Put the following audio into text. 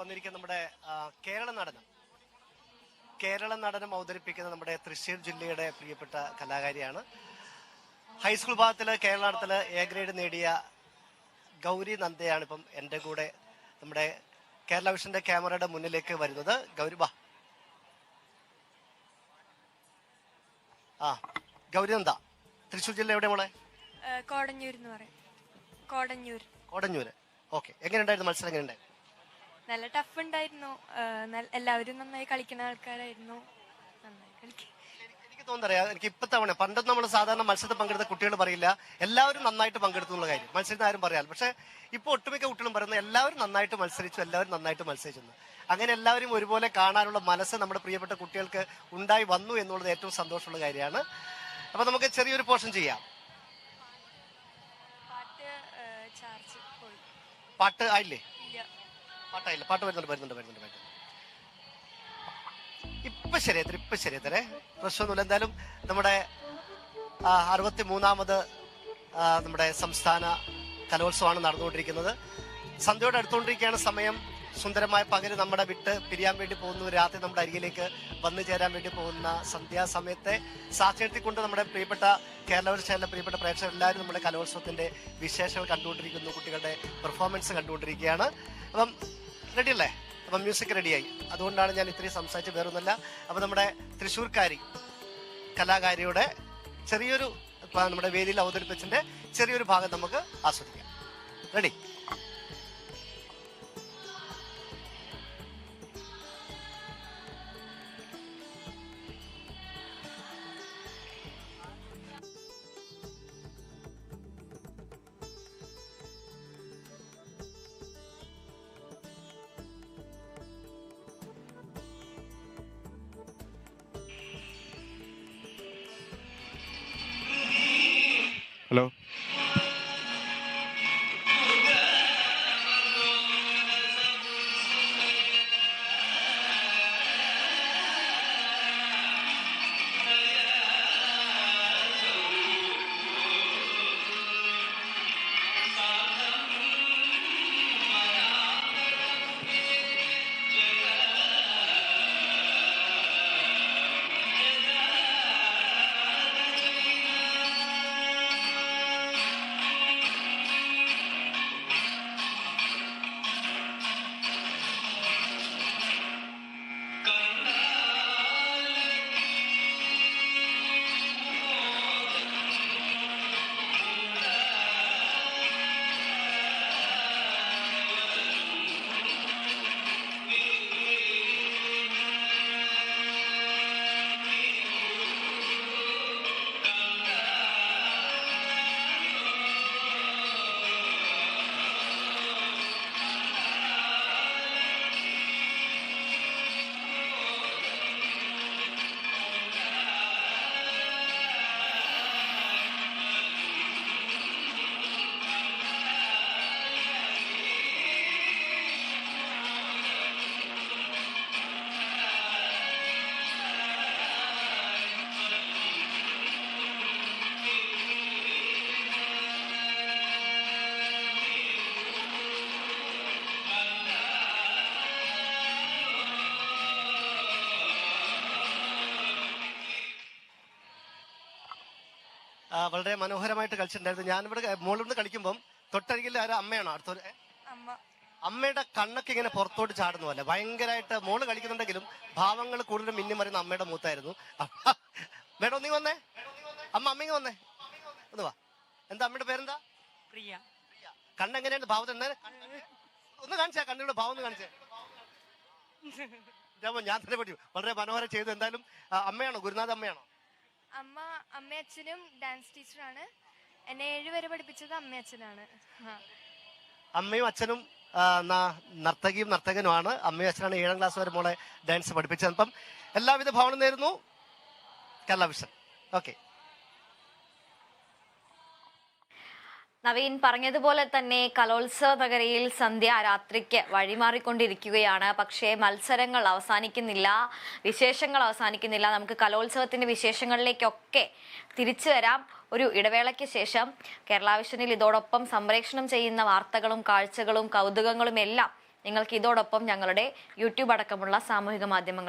വന്നിരിക്കുന്ന നമ്മുടെ കേരള നടനം അവതരിപ്പിക്കുന്ന നമ്മുടെ തൃശ്ശൂർ ജില്ലയുടെ പ്രിയപ്പെട്ട കലാകാരിയാണ്. ഹൈസ്കൂൾ വിഭാഗത്തിൽ കേരള നടനത്തിൽ എ ഗ്രേഡ് നേടിയ ഗൗരി നന്ദയാണ് ഇപ്പം എൻ്റെ കൂടെ നമ്മുടെ കേരള വിഷന്റെ ക്യാമറയുടെ മുന്നിലേക്ക് വരുന്നത്. ഗൗരി ബാ. ഗൗരി നന്ദ തൃശ്ശൂർ ജില്ല എവിടെ മോളെ? കോടഞ്ഞൂര്. ഓക്കെ, എങ്ങനെയുണ്ടായിരുന്നു മത്സരം? എങ്ങനെയുണ്ടായിരുന്നു? നല്ല ടഫ് ഉണ്ടായിരുന്നു. എല്ലാവരും നന്നായി കളിക്കുന്ന ആൾക്കാരായിരുന്നു. എനിക്ക് തോന്നുന്നറിയാം, എനിക്ക് ഇപ്പൊ തവണ പണ്ടൊന്നും നമ്മൾ സാധാരണ മത്സരത്തിൽ പങ്കെടുത്ത കുട്ടികൾ പറയില്ല എല്ലാവരും നന്നായിട്ട് പങ്കെടുത്തു എന്നുള്ള കാര്യം. മത്സരത്തിന് ആരും പറയാം. പക്ഷെ ഇപ്പൊ ഒട്ടുമിക്ക കുട്ടികളും പറയുന്നത് എല്ലാവരും നന്നായിട്ട് മത്സരിച്ചു, എല്ലാവരും നന്നായിട്ട് മത്സരിച്ചു. അങ്ങനെ എല്ലാവരും ഒരുപോലെ കാണാനുള്ള മനസ്സ് നമ്മുടെ പ്രിയപ്പെട്ട കുട്ടികൾക്ക് ഉണ്ടായി വന്നു എന്നുള്ളത് ഏറ്റവും സന്തോഷമുള്ള കാര്യമാണ്. അപ്പൊ നമുക്ക് ചെറിയൊരു പോർഷൻ ചെയ്യാം. പാട്ട് ആയില്ലേ? പാട്ടായില്ല. പാട്ട് വരുന്നുണ്ട്. ഇപ്പൊ ശരിയത്തരെ പ്രശ്നമൊന്നുമില്ല. എന്തായാലും നമ്മുടെ 63ാമത് നമ്മുടെ സംസ്ഥാന കലോത്സവമാണ് നടന്നുകൊണ്ടിരിക്കുന്നത്. സന്ധ്യയോട് അടുത്തുകൊണ്ടിരിക്കുകയാണ് സമയം. സുന്ദരമായ പകല് നമ്മുടെ വിട്ട് പിരിയാൻ വേണ്ടി പോകുന്നു. രാത്രി നമ്മുടെ അരികിലേക്ക് വന്നു ചേരാൻ വേണ്ടി പോകുന്ന സന്ധ്യാസമയത്തെ സാക്ഷ്യപ്പെടുത്തിക്കൊണ്ട് നമ്മുടെ പ്രിയപ്പെട്ട കേരള ചാനലിലെ പ്രിയപ്പെട്ട പ്രേക്ഷകർ എല്ലാവരും നമ്മുടെ കലോത്സവത്തിന്റെ വിശേഷങ്ങൾ കണ്ടുകൊണ്ടിരിക്കുന്നു. കുട്ടികളുടെ പെർഫോമൻസ് കണ്ടുകൊണ്ടിരിക്കുകയാണ്. അപ്പം റെഡിയല്ലേ? അപ്പം മ്യൂസിക് റെഡിയായി. അതുകൊണ്ടാണ് ഞാൻ ഇത്രയും സംസാരിച്ച് വേറൊന്നുമല്ല. അപ്പം നമ്മുടെ തൃശ്ശൂർക്കാരി കലാകാരിയുടെ ചെറിയൊരു നമ്മുടെ വേദിയിൽ അവതരിപ്പിച്ചതിന്റെ ചെറിയൊരു ഭാഗം നമുക്ക് ആസ്വദിക്കാം. റെഡി? ഹലോ. വളരെ മനോഹരമായിട്ട് കളിച്ചിട്ടുണ്ടായിരുന്നു. ഞാനിവിടെ മോളിൽ കളിക്കുമ്പം തൊട്ടരികിൽ ആരും അമ്മയാണോ? അടുത്തൊരു അമ്മയുടെ കണ്ണൊക്കെ ഇങ്ങനെ പുറത്തോട്ട് ചാടുന്നു അല്ലേ? ഭയങ്കരമായിട്ട് മോള് കളിക്കുന്നുണ്ടെങ്കിലും ഭാവങ്ങൾ കൂടുതലും മിന്നി മറിയുന്ന അമ്മയുടെ മൂത്തായിരുന്നു. മേഡം ഒന്നിങ്ങി വന്നേ, അമ്മയ്ക്ക് വന്നേ, ഒന്ന് വാ. എന്താ അമ്മയുടെ പേരെന്താ? പ്രിയ. കണ്ണെങ്ങനെയാണ് ഭാവം? ഒന്ന് കാണിച്ചാ കണ്ണിയുടെ ഭാവം ഒന്ന് കാണിച്ചേ. ഞാൻ തന്നെ പഠിച്ചു. വളരെ മനോഹരം ചെയ്തു. എന്തായാലും അമ്മയാണോ? ഗുരുനാഥ അമ്മയാണോ? അമ്മയും അച്ഛനും ഡാൻസ് ടീച്ചറാണ്. എന്നെ 7 വരെ പഠിപ്പിച്ചത് അമ്മയും അച്ഛനാണ്. അമ്മയും അച്ഛനും നർത്തകിയും നർത്തകനുമാണ്. അമ്മയും അച്ഛനാണ് 7ാം ക്ലാസ് വരെ മോളെ ഡാൻസ് പഠിപ്പിച്ചത്. അപ്പം എല്ലാവിധ ഭാവനയും നേരുന്നു. കേരള വിഷൻ. ഓക്കെ. നവീൻ പറഞ്ഞതുപോലെ തന്നെ കലോത്സവ നഗരിയിൽ സന്ധ്യ രാത്രിക്ക് വഴിമാറിക്കൊണ്ടിരിക്കുകയാണ്. പക്ഷേ മത്സരങ്ങൾ അവസാനിക്കുന്നില്ല, വിശേഷങ്ങൾ അവസാനിക്കുന്നില്ല. നമുക്ക് കലോത്സവത്തിന്റെ വിശേഷങ്ങളിലേക്കൊക്കെ തിരിച്ചു വരാം. ഒരു ഇടവേളയ്ക്ക് ശേഷം കേരള വിഷനിൽ ഇതോടൊപ്പം സംപ്രേഷണം ചെയ്യുന്ന വാർത്തകളും കാഴ്ചകളും കൗതുകങ്ങളും എല്ലാം നിങ്ങൾക്ക് ഇതോടൊപ്പം ഞങ്ങളുടെ യൂട്യൂബ് അടക്കമുള്ള സാമൂഹിക മാധ്യമങ്ങൾ